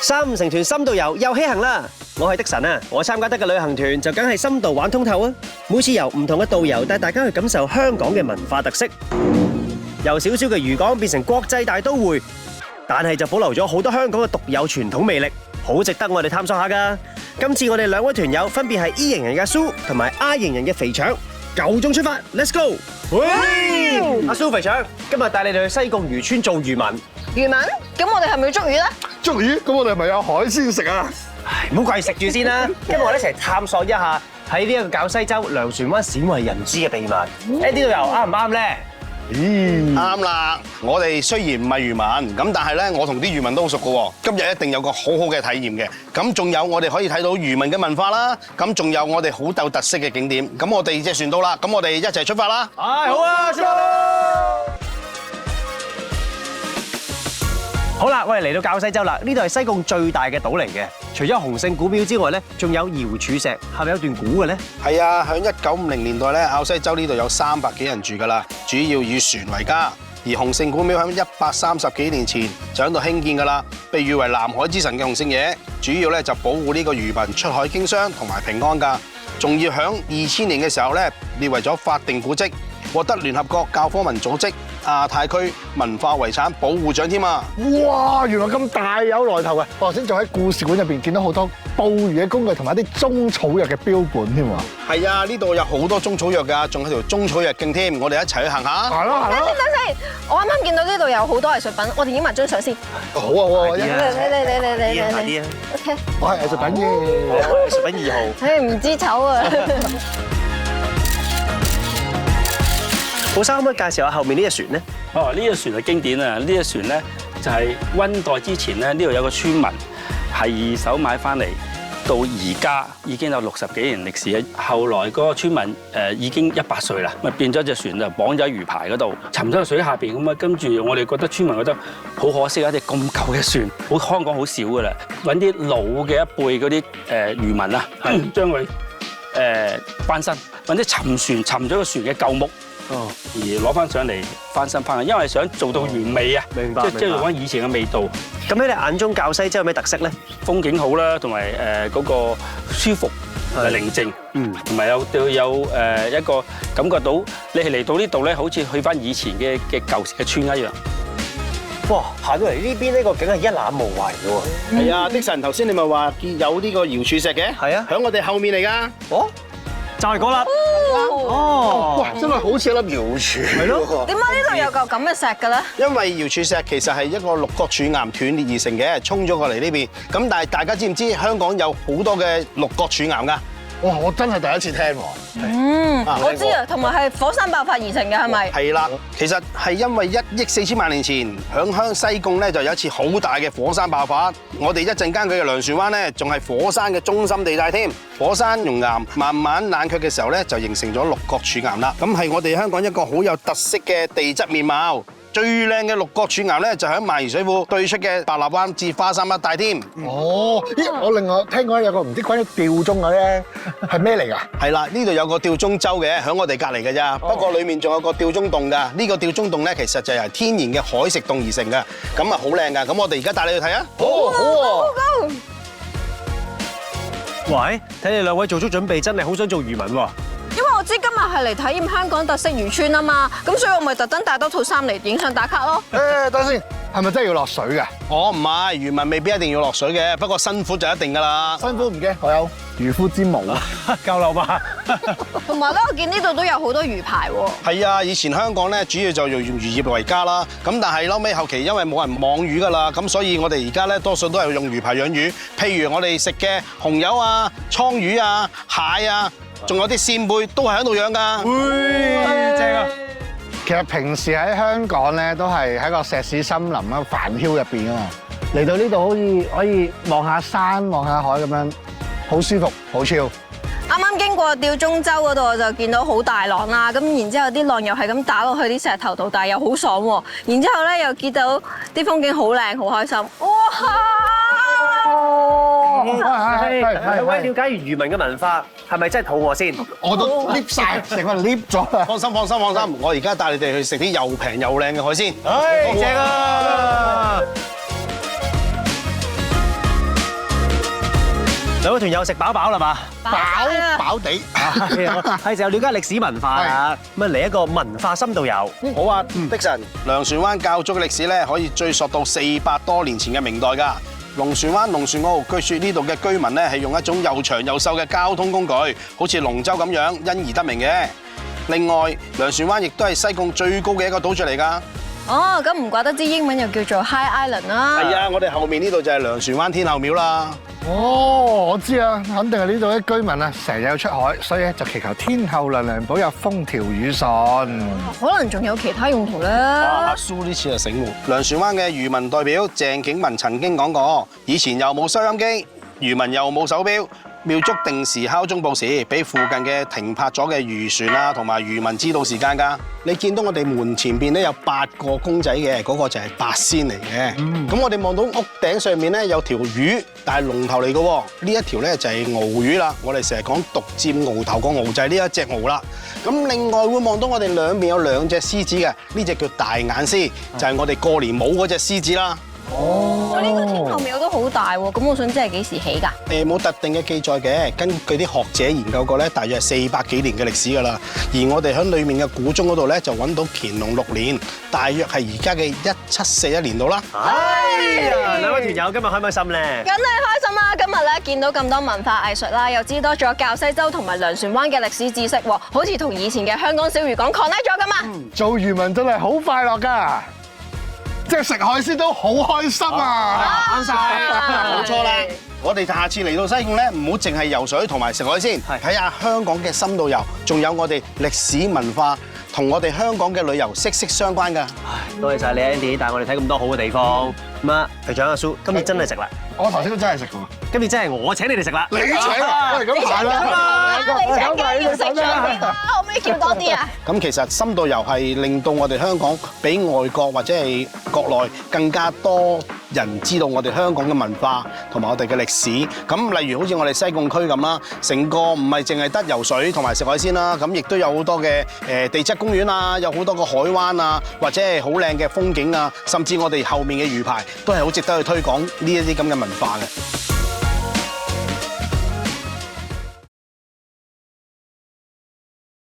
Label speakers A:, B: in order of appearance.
A: 3、5成團深度遊又起行啦！我係的神啊，我參加得嘅旅行團就梗係深度玩通透啊！每次由唔同嘅導遊帶大家去感受香港嘅文化特色，由小小嘅漁港變成國際大都會，但係就保留咗好多香港嘅獨有傳統魅力，好值得我哋探索下㗎。今次我哋2位團友分別係 E 型人嘅阿蘇同埋 I 型人嘅肥腸，夠鐘出發 ，Let's go！ 喂，阿蘇肥腸，今日帶你哋去西貢漁村做漁民。
B: 漁民？咁我哋係咪要捉魚咧？
C: 捉魚？咁我哋係咪有海鮮食啊？
A: 唉，唔好掛住食住先啦，今日我哋一齊探索一下喺呢一個滘西洲糧船灣鮮為人知嘅秘密。呢度又啱唔啱咧？
C: 啱啦！我哋雖然唔係漁民，咁但係咧，我同啲漁民都好熟㗎喎。今日一定有個好好嘅體驗嘅。咁仲有我哋可以睇到漁民嘅文化啦。咁仲有我哋好有特色嘅景點。咁我哋隻船到啦，咁我哋一齊出發啦！
A: 唉，好啊，出發啦！好啦，我哋嚟到滘西洲啦，呢度係西貢最大嘅島嚟嘅。除咗洪聖古廟之外咧，仲有瑤柱石，係咪有段古嘅咧？
C: 係啊，喺1950年代咧，滘西洲呢度有300幾人住㗎啦，主要以船為家。而洪聖古廟喺130幾年前就喺度興建㗎啦，被譽為南海之神嘅洪聖爺，主要咧就保護呢個漁民出海經商同埋平安㗎。仲要喺2000年嘅時候咧，列為咗法定古蹟，獲得聯合國教科文組織亞太區文化遺產保護獎添啊！
D: 哇，原來咁大有來頭嘅！我頭先仲喺故事館入邊見到好多捕魚嘅工具同埋啲中草藥嘅標本添喎。
C: 係啊，呢度有好多中草藥㗎，仲有條中草藥徑添，我哋一齊去行下。
D: 係咯係咯。
B: 等陣，我啱啱見到呢度有好多藝術品，我哋影埋張相先。
D: 好啊好啊，
A: 快啲啊！
B: OK。
D: 我係藝術品嘅，
A: 藝術品2號。
B: 唉，唔知醜啊！
A: 寶生可唔可以介紹下後面呢隻船咧？
E: 哦，呢隻船係經典啊！呢隻船咧就係溫代之前咧，呢度有個村民係二手買翻嚟，到而家已經有60幾年歷史。後來嗰個村民已經100歲啦，咪變咗隻船就綁咗喺魚排嗰度，沉咗喺水下邊咁啊。跟住我哋覺得村民覺得好可惜啊！一隻咁舊嘅船，香港好少噶啦，揾啲老嘅一輩嗰啲漁民啊，將佢翻身，揾啲沉咗個船嘅舊木。哦，而攞翻上嚟翻新翻去，因為想做到原味啊！
A: 明白，
E: 即係用翻以前嘅味道。
A: 咁喺你眼中滘西洲有咩特色咧？
E: 風景好啦，同埋嗰個舒服同埋寧靜，同埋有一個感覺到你係嚟到呢度咧，好似去翻以前嘅舊時嘅村一樣。
A: 哇！行到嚟呢邊呢個景係一覽無遺嘅喎。
C: 係啊，的神頭先你咪話見有呢個瑤柱石嘅？
A: 係啊，
C: 喺我哋後面嚟㗎。
A: 哦，就係嗰粒。哦，
D: 哇，真係好似一粒瑤柱。
A: 係咯。
B: 點解呢度有嚿咁嘅石嘅咧？
C: 因為瑤柱石其實係一個六角柱岩斷裂而成嘅，衝咗過嚟呢邊。咁但係大家知唔知香港有好多嘅六角柱岩㗎？
D: 哇，我真係第一次聽喎。
B: 我知啊，同埋係火山爆發而成嘅，係咪？
C: 係啦，其實係因為1億4千萬年前響西貢咧就有一次好大嘅火山爆發。我哋一陣間佢嘅糧船灣咧仲係火山嘅中心地帶添。火山熔岩慢慢冷卻嘅時候咧就形成咗六角柱岩啦。咁係我哋香港一個好有特色嘅地質面貌。最靚嘅六角柱岩咧就喺萬宜水庫對出嘅白立灣至花山一帶添。
D: 哦，咦，我另外聽講有個唔知關於吊鐘嘅咧，係咩嚟㗎？
C: 係啦，呢度有個吊鐘洲嘅，喺我哋隔離嘅咋。不過裡面仲有個吊鐘洞㗎。呢個吊鐘洞咧其實就係天然嘅海蝕洞而成嘅，咁啊好靚㗎。咁我哋而家帶你去睇啊！
D: 好，好喎。
A: 喂，睇你2位做足準備，真係好想做漁民喎。
B: 因為我知今日係嚟體驗香港特色漁村啊嘛，咁所以我咪特登帶多套衫嚟影相打卡咯。
D: 等先，係咪真係要落水㗎？
C: 我唔係，漁民未必一定要落水嘅，不過辛苦就一定㗎啦。
D: 辛苦唔驚，我有漁夫之母啊，
A: 交流吧。
B: 同埋咧，我見呢度都有好多魚排喎。
C: 係啊，以前香港咧主要就用漁業為家啦，咁但係後期因為冇人網魚㗎啦，咁所以我哋而家咧多數都係用魚排養魚，譬如我哋食嘅紅油啊、倉魚啊、蟹啊。仲有啲扇貝都係喺度養㗎，
A: 正啊！
D: 其實平時喺香港咧都係喺個石屎森林啊、繁囂入邊啊嘛，嚟到呢度好似可以望下山、望下海咁樣，好舒服、好超。
B: 啱啱經過吊鐘洲嗰度，我就見到好大浪啦，咁然之後啲浪又係咁打落去啲石頭度，但係又好爽喎。然之後咧又見到啲風景好靚，好開心。哇！
A: 兩位了解完漁民嘅文化，係咪真係肚餓先？
D: 我都 lift 曬，成個 lift 咗啦。
C: 放心，我而家帶你哋去食啲又平又靚嘅海鮮。
A: 唉，正啊！兩位團友食飽飽啦嘛？
D: 飽飽地。
A: 係時候了解歷史文化啦。咁啊嚟一個文化深度遊。好啊，的神。
C: 糧船灣較早嘅歷史咧，可以追溯到400多年前嘅明代㗎。龍船灣龍船澳，據說呢度嘅居民咧係用一種又長又瘦嘅交通工具，好似龍舟咁樣，因而得名嘅。另外，糧船灣亦都係西貢最高嘅一個島嶼嚟㗎。
B: 哦，咁唔怪得之英文又叫做 High Island 啦。
C: 係啊，我哋後面呢度就係糧船灣天后廟啦。
D: 哦，我知啊，肯定係呢度啲居民啊，成日要出海，所以咧就祈求天后娘娘保佑風調雨順。
B: 可能仲有其他用途咧。
C: 阿蘇呢次就醒目。糧船灣嘅漁民代表鄭景文曾經講過，以前又冇收音機，漁民又冇手錶。廟祝定時敲鐘報時，俾附近嘅停泊咗嘅漁船啊，同埋漁民知道時間㗎。你見到我哋門前邊咧有8個公仔嘅，嗰個就係八仙嚟嘅。咁我哋望到屋頂上面咧有條魚，但係龍頭嚟嘅喎。呢一條咧就係鰲魚啦。我哋成日講獨佔鰲頭個鰲就係呢一隻鰲啦。咁另外會望到我哋兩邊有2隻獅子嘅，呢隻叫大眼獅，就係我哋過年冇嗰隻獅子啦。
B: 哦，呢個天后廟都好大喎，咁我想知係幾時起㗎？
C: 冇特定嘅記載嘅，根據啲學者研究過咧，大約係400幾年嘅歷史㗎啦。而我哋喺裡面嘅古鐘嗰度咧，就揾到乾隆6年，大約係而家嘅1741年度啦。
A: 哎呀，兩位團友今日開唔開心咧？
B: 梗係開心啦！今日咧見到咁多文化藝術啦，又知多咗滘西洲同埋糧船灣嘅歷史知識喎，好似同以前嘅香港小漁港 connect 咗咁啊！
D: 做漁民真係好快樂㗎，即係食海鮮都好開心啊！
C: 啱晒，冇錯啦！我哋下次嚟到西貢咧，唔好淨係游水同埋食海鮮，睇下香港嘅深度遊，仲有我哋歷史文化同我哋香港嘅旅遊息息相關㗎。
A: 多謝晒你 Andy 帶我哋睇咁多好嘅地方。咁啊，隊長阿蘇，今次真係食啦！
D: 我頭先都真係食喎。
A: 今次真係我請你哋食啦！
D: 你請啊！喂，咁係啦，
B: 你請梗要食咗先啦，可唔可以叫多啲啊？
C: 咁其實深度遊係令到我哋香港比外國或者係國內更加多人知道我哋香港嘅文化同埋我哋嘅歷史。咁例如好似我哋西貢區咁啦，成個唔係淨係得游水同埋食海鮮啦，咁亦都有好多嘅地質公園啊，有好多個海灣啊，或者係好靚嘅風景啊，甚至我哋後面嘅魚排都係好值得去推廣呢一啲咁嘅文化嘅。